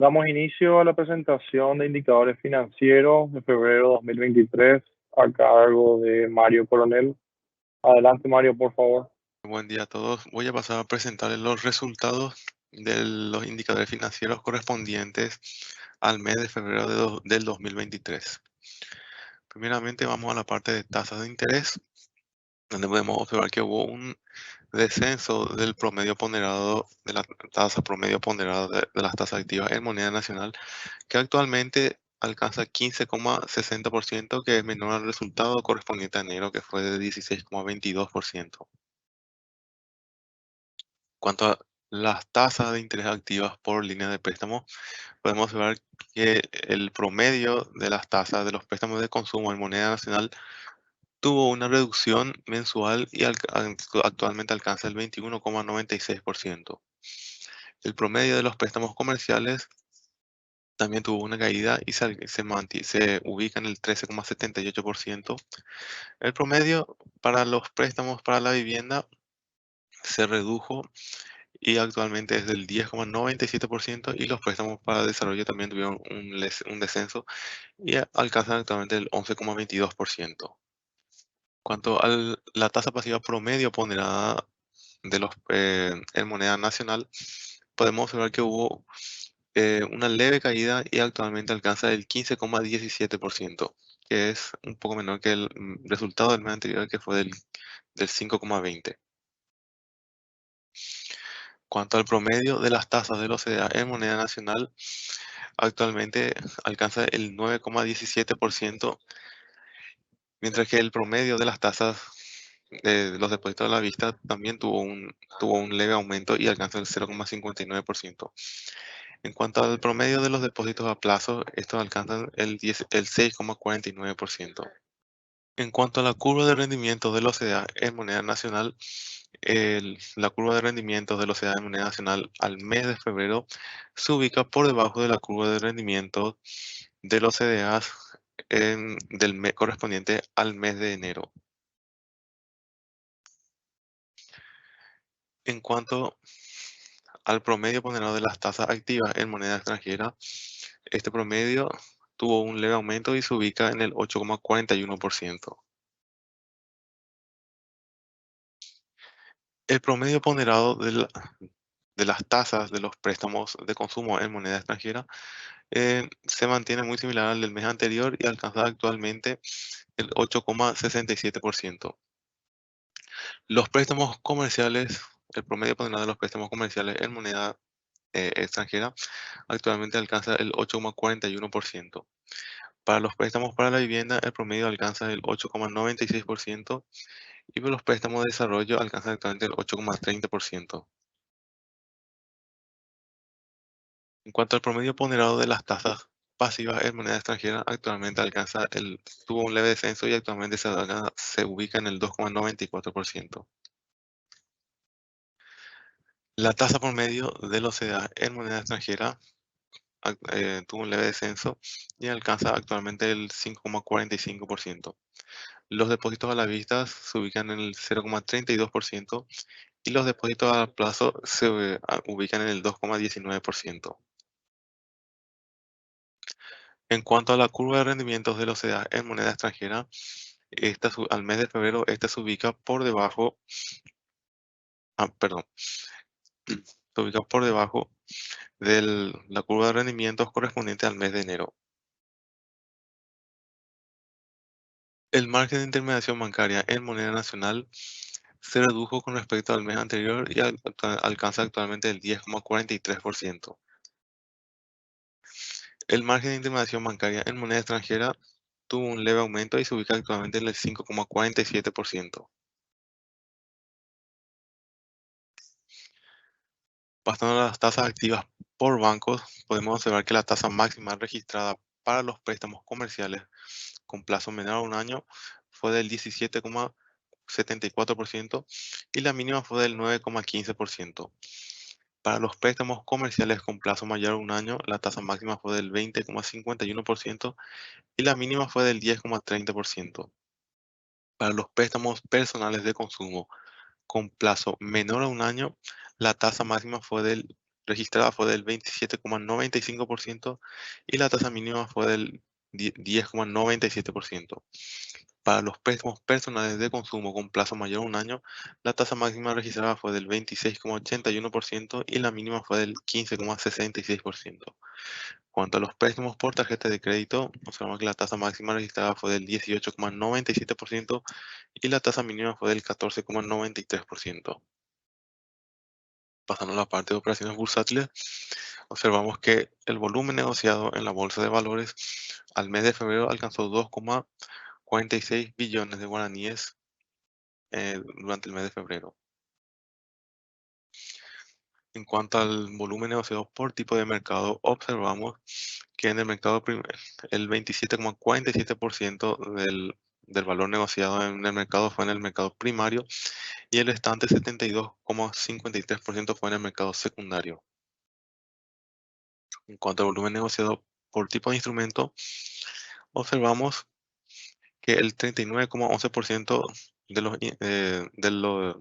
Damos inicio a la presentación de indicadores financieros de febrero 2023 a cargo de Mario Coronel. Adelante, Mario, por favor. Buen día a todos. Voy a pasar a presentarles los resultados de los indicadores financieros correspondientes al mes de febrero del 2023. Primeramente vamos a la parte de tasas de interés, donde podemos observar que hubo un descenso del promedio ponderado, de la tasa promedio ponderada de las tasas activas en moneda nacional, que actualmente alcanza 15,60%, que es menor al resultado correspondiente a enero, que fue de 16,22%. Cuanto a las tasas de interés activas por línea de préstamo, podemos ver que el promedio de las tasas de los préstamos de consumo en moneda nacional tuvo una reducción mensual y actualmente alcanza el 21,96%. El promedio de los préstamos comerciales también tuvo una caída y se ubica en el 13,78%. El promedio para los préstamos para la vivienda se redujo y actualmente es del 10,97%, y los préstamos para desarrollo también tuvieron un descenso y alcanzan actualmente el 11,22%. Cuanto a la tasa pasiva promedio ponderada en moneda nacional, podemos observar que hubo una leve caída y actualmente alcanza el 15,17%, que es un poco menor que el resultado del mes anterior, que fue del 5,20%. Cuanto al promedio de las tasas de los OCDE en moneda nacional, actualmente alcanza el 9,17%, mientras que el promedio de las tasas de los depósitos a la vista también tuvo un leve aumento y alcanza el 0,59%. En cuanto al promedio de los depósitos a plazo, estos alcanzan el 6,49%. En cuanto a la curva de rendimiento de los OCDE en moneda nacional, la curva de rendimiento de los OCDE en moneda nacional al mes de febrero se ubica por debajo de la curva de rendimiento de los CDAs del mes correspondiente al mes de enero. En cuanto al promedio ponderado de las tasas activas en moneda extranjera, este promedio tuvo un leve aumento y se ubica en el 8,41%. El promedio ponderado de las tasas de los préstamos de consumo en moneda extranjera se mantiene muy similar al del mes anterior y alcanza actualmente el 8,67%. Los préstamos comerciales, el promedio ponderado de los préstamos comerciales en moneda extranjera actualmente alcanza el 8,41%. Para los préstamos para la vivienda, el promedio alcanza el 8,96%, y para los préstamos de desarrollo alcanza actualmente el 8,30%. En cuanto al promedio ponderado de las tasas pasivas en moneda extranjera, actualmente tuvo un leve descenso y actualmente se ubica en el 2,94%. La tasa promedio de los CDA en moneda extranjera tuvo un leve descenso y alcanza actualmente el 5,45%. Los depósitos a la vista se ubican en el 0,32%, y los depósitos a plazo se ubican en el 2,19%. En cuanto a la curva de rendimientos de los CDA en moneda extranjera, al mes de febrero, esta se ubica por debajo, perdón, se ubica por debajo de la curva de rendimientos correspondiente al mes de enero. El margen de intermediación bancaria en moneda nacional se redujo con respecto al mes anterior y alcanza actualmente el 10,43%. El margen de intermediación bancaria en moneda extranjera tuvo un leve aumento y se ubica actualmente en el 5,47%. Pasando a las tasas activas por bancos, podemos observar que la tasa máxima registrada para los préstamos comerciales con plazo menor a un año fue del 17,74%, y la mínima fue del 9,15%. Para los préstamos comerciales con plazo mayor a un año, la tasa máxima fue del 20,51% y la mínima fue del 10,30%. Para los préstamos personales de consumo con plazo menor a un año, la tasa máxima fue del registrada fue del 27,95% y la tasa mínima fue del 10,97%. Para los préstamos personales de consumo con plazo mayor a un año, la tasa máxima registrada fue del 26,81% y la mínima fue del 15,66%. Cuanto a los préstamos por tarjeta de crédito, observamos que la tasa máxima registrada fue del 18,97% y la tasa mínima fue del 14,93%. Pasando a la parte de operaciones bursátiles, observamos que el volumen negociado en la bolsa de valores al mes de febrero alcanzó 2,46 billones de guaraníes durante el mes de febrero. En cuanto al volumen negociado por tipo de mercado, observamos que en el mercado el 27,47% del valor negociado en el mercado fue en el mercado primario y el restante 72,53% fue en el mercado secundario. En cuanto al volumen negociado por tipo de instrumento, observamos que el 39,11% de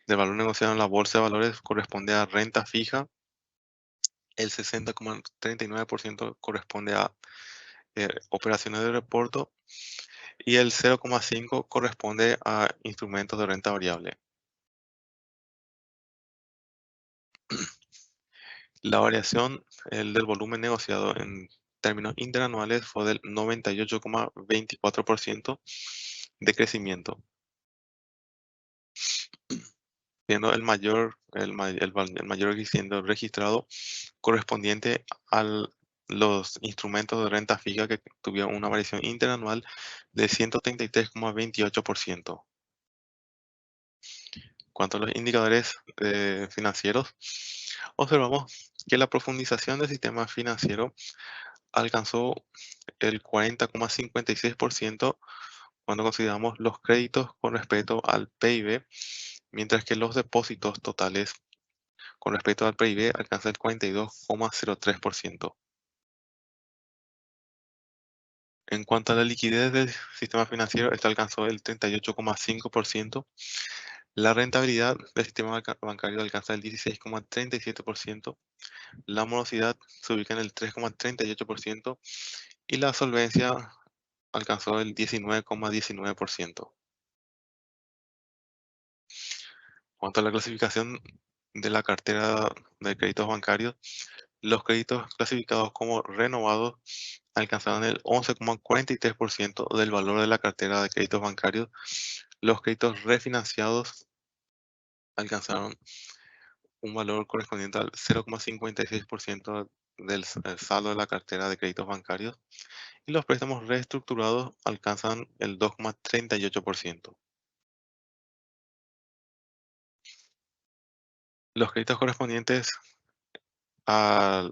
del valor negociado en la bolsa de valores corresponde a renta fija, el 60,39% corresponde a operaciones de reporto y el 0,5% corresponde a instrumentos de renta variable. La variación del volumen negociado en términos interanuales fue del 98,24% de crecimiento, siendo el mayor crecimiento registrado correspondiente a los instrumentos de renta fija que tuvieron una variación interanual de 133,28%. Cuanto a los indicadores financieros, observamos que la profundización del sistema financiero alcanzó el 40,56% cuando consideramos los créditos con respecto al PIB, mientras que los depósitos totales con respecto al PIB alcanzan el 42,03%. En cuanto a la liquidez del sistema financiero, esta alcanzó el 38,5%. La rentabilidad del sistema bancario alcanza el 16,37%. La morosidad se ubica en el 3,38% y la solvencia alcanzó el 19,19%. Cuanto a la clasificación de la cartera de créditos bancarios, los créditos clasificados como renovados alcanzaron el 11,43% del valor de la cartera de créditos bancarios. Los créditos refinanciados alcanzaron un valor correspondiente al 0,56% del saldo de la cartera de créditos bancarios y los préstamos reestructurados alcanzan el 2,38%. Los créditos correspondientes a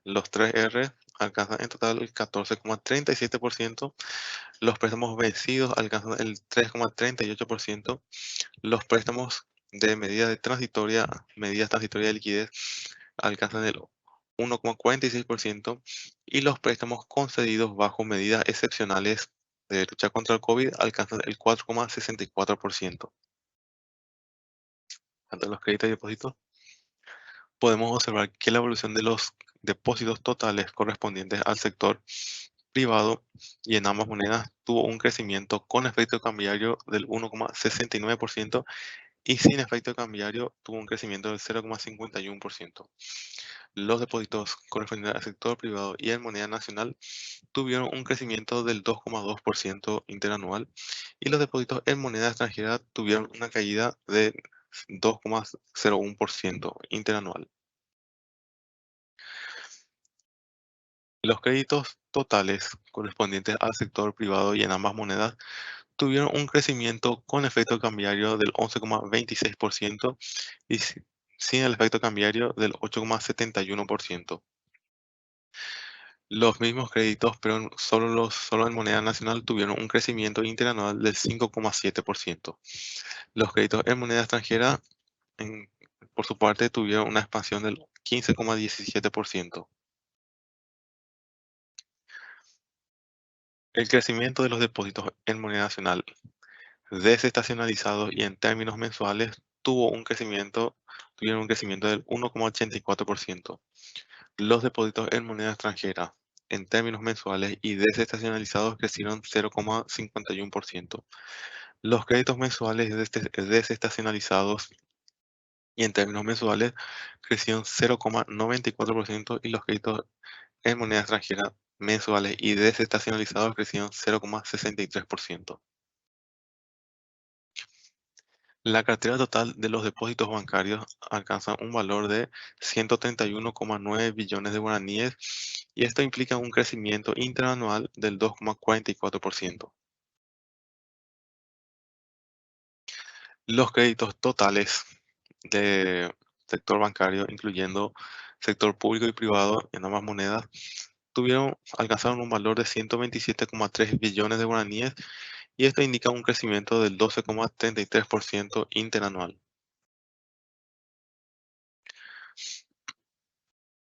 los 3R alcanzan en total el 14,37%, los préstamos vencidos alcanzan el 3,38%, los préstamos de medidas transitorias de liquidez alcanzan el 1,46% y los préstamos concedidos bajo medidas excepcionales de lucha contra el COVID alcanzan el 4,64%. Ante los créditos y depósitos, podemos observar que la evolución de los depósitos totales correspondientes al sector privado y en ambas monedas tuvo un crecimiento con efecto cambiario del 1,69% y sin efecto cambiario tuvo un crecimiento del 0,51%. Los depósitos correspondientes al sector privado y en moneda nacional tuvieron un crecimiento del 2,2% interanual y los depósitos en moneda extranjera tuvieron una caída de 2,01% interanual. Los créditos totales correspondientes al sector privado y en ambas monedas tuvieron un crecimiento con efecto cambiario del 11,26% y sin el efecto cambiario del 8,71%. Los mismos créditos, pero solo en moneda nacional, tuvieron un crecimiento interanual del 5,7%. Los créditos en moneda extranjera, por su parte, tuvieron una expansión del 15,17%. El crecimiento de los depósitos en moneda nacional desestacionalizados y en términos mensuales tuvieron un crecimiento del 1,84%. Los depósitos en moneda extranjera, en términos mensuales y desestacionalizados, crecieron 0,51%. Los créditos mensuales desestacionalizados y en términos mensuales crecieron 0,94% y los créditos en moneda extranjera mensuales y desestacionalizados crecieron 0,63%. La cartera total de los depósitos bancarios alcanza un valor de 131,9 billones de guaraníes y esto implica un crecimiento interanual del 2,44%. Los créditos totales del sector bancario, incluyendo sector público y privado en ambas monedas, alcanzaron un valor de 127,3 billones de guaraníes y esto indica un crecimiento del 12,33% interanual.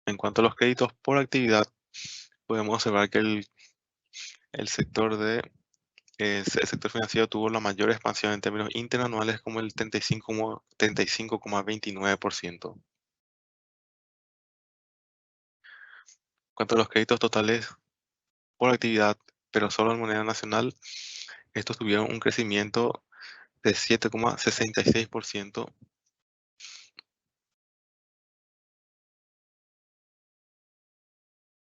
En cuanto a los créditos por actividad, podemos observar que el sector el sector financiero tuvo la mayor expansión en términos interanuales como el 35,29%. En cuanto a los créditos totales por actividad, pero solo en moneda nacional, estos tuvieron un crecimiento de 7,66%.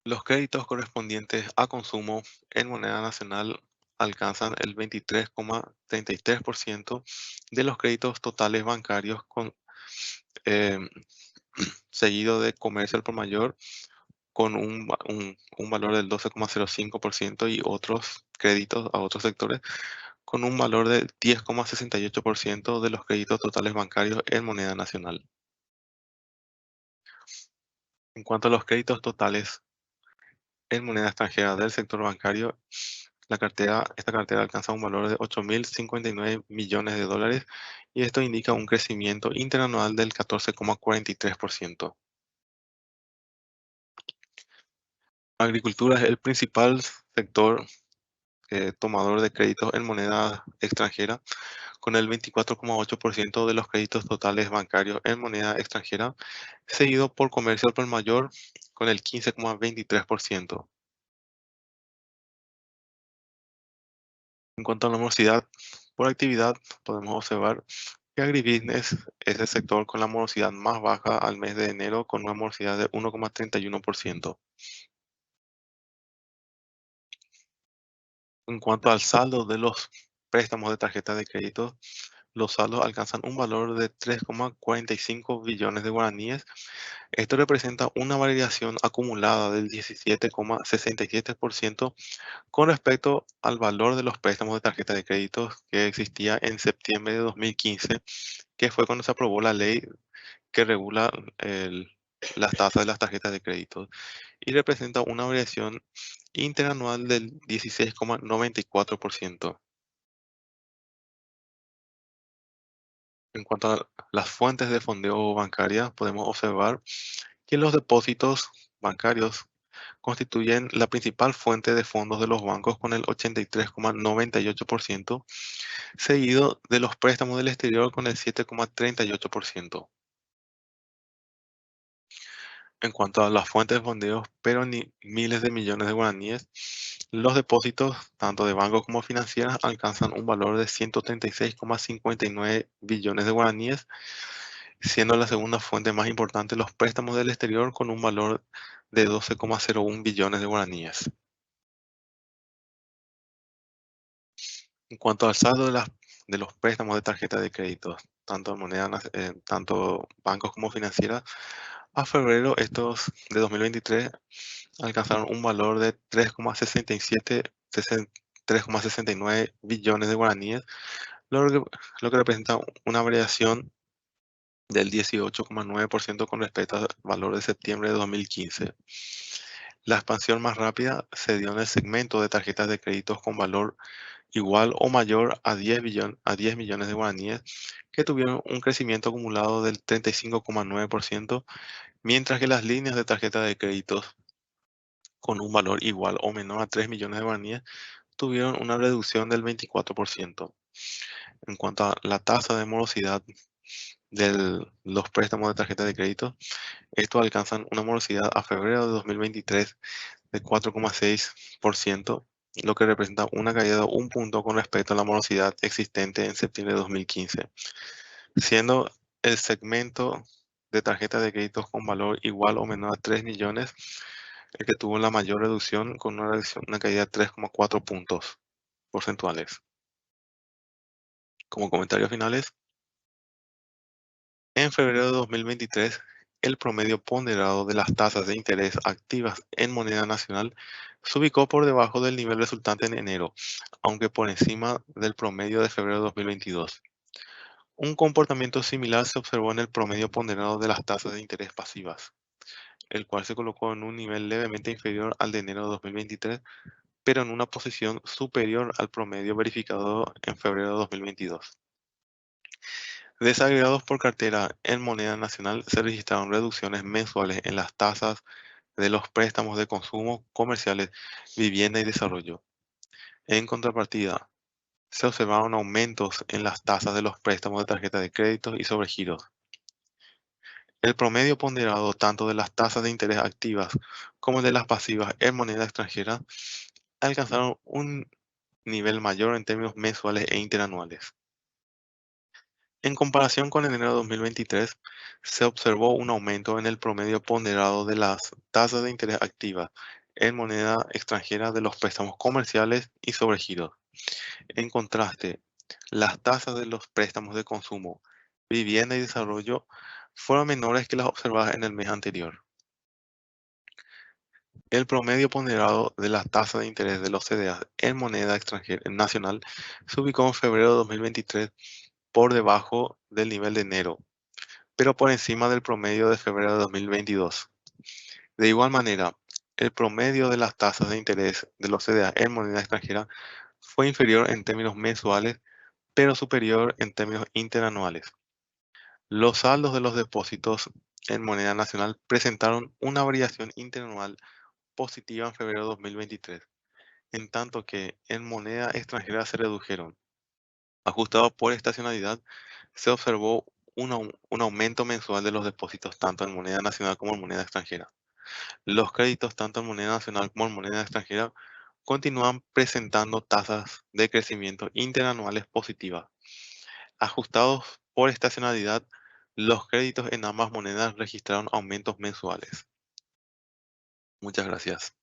Los créditos correspondientes a consumo en moneda nacional alcanzan el 23,33% de los créditos totales bancarios em, seguido de comercio al por mayor con un valor del 12,05% y otros créditos a otros sectores con un valor del 10,68% de los créditos totales bancarios en moneda nacional. En cuanto a los créditos totales en moneda extranjera del sector bancario, esta cartera alcanza un valor de 8.059 millones de dólares y esto indica un crecimiento interanual del 14,43%. Agricultura es el principal sector tomador de créditos en moneda extranjera, con el 24,8% de los créditos totales bancarios en moneda extranjera, seguido por comercio al por mayor con el 15,23%. En cuanto a la morosidad por actividad, podemos observar que agribusiness es el sector con la morosidad más baja al mes de enero, con una morosidad de 1,31%. En cuanto al saldo de los préstamos de tarjeta de crédito, los saldos alcanzan un valor de 3,45 billones de guaraníes. Esto representa una variación acumulada del 17,67% con respecto al valor de los préstamos de tarjeta de crédito que existía en septiembre de 2015, que fue cuando se aprobó la ley que regula las tasas de las tarjetas de crédito y representa una variación interanual del 16,94%. En cuanto a las fuentes de fondeo bancaria, podemos observar que los depósitos bancarios constituyen la principal fuente de fondos de los bancos con el 83,98%, seguido de los préstamos del exterior con el 7,38%. En cuanto a las fuentes de fondeos, pero ni miles de millones de guaraníes, los depósitos, tanto de bancos como financieras, alcanzan un valor de 136,59 billones de guaraníes, siendo la segunda fuente más importante los préstamos del exterior con un valor de 12,01 billones de guaraníes. En cuanto al saldo de los préstamos de tarjeta de crédito, tanto bancos como financieras, a febrero estos de 2023 alcanzaron un valor de 3,69 billones de guaraníes, lo que representa una variación del 18,9% con respecto al valor de septiembre de 2015. La expansión más rápida se dio en el segmento de tarjetas de créditos con valor igual o mayor a 10 millones de guaraníes, que tuvieron un crecimiento acumulado del 35,9%, mientras que las líneas de tarjeta de créditos con un valor igual o menor a 3 millones de guaraníes tuvieron una reducción del 24%. En cuanto a la tasa de morosidad de los préstamos de tarjeta de crédito, estos alcanzan una morosidad a febrero de 2023 de 4,6%, lo que representa una caída de un punto con respecto a la morosidad existente en septiembre de 2015, siendo el segmento de tarjetas de créditos con valor igual o menor a 3 millones el que tuvo la mayor reducción, con una caída de 3,4 puntos porcentuales. Como comentarios finales, en febrero de 2023, el promedio ponderado de las tasas de interés activas en moneda nacional se ubicó por debajo del nivel resultante en enero, aunque por encima del promedio de febrero de 2022. Un comportamiento similar se observó en el promedio ponderado de las tasas de interés pasivas, el cual se colocó en un nivel levemente inferior al de enero de 2023, pero en una posición superior al promedio verificado en febrero de 2022. Desagregados por cartera en moneda nacional, se registraron reducciones mensuales en las tasas de los préstamos de consumo comerciales, vivienda y desarrollo. En contrapartida, se observaron aumentos en las tasas de los préstamos de tarjeta de crédito y sobregiros. El promedio ponderado tanto de las tasas de interés activas como de las pasivas en moneda extranjera alcanzaron un nivel mayor en términos mensuales e interanuales. En comparación con enero de 2023, se observó un aumento en el promedio ponderado de las tasas de interés activas en moneda extranjera de los préstamos comerciales y sobregiros. En contraste, las tasas de los préstamos de consumo, vivienda y desarrollo fueron menores que las observadas en el mes anterior. El promedio ponderado de las tasas de interés de los CDA en moneda extranjera nacional se ubicó en febrero de 2023 por debajo del nivel de enero, pero por encima del promedio de febrero de 2022. De igual manera, el promedio de las tasas de interés de los CDA en moneda extranjera fue inferior en términos mensuales, pero superior en términos interanuales. Los saldos de los depósitos en moneda nacional presentaron una variación interanual positiva en febrero de 2023, en tanto que en moneda extranjera se redujeron. Ajustado por estacionalidad, se observó un aumento mensual de los depósitos tanto en moneda nacional como en moneda extranjera. Los créditos tanto en moneda nacional como en moneda extranjera continúan presentando tasas de crecimiento interanuales positivas. Ajustados por estacionalidad, los créditos en ambas monedas registraron aumentos mensuales. Muchas gracias.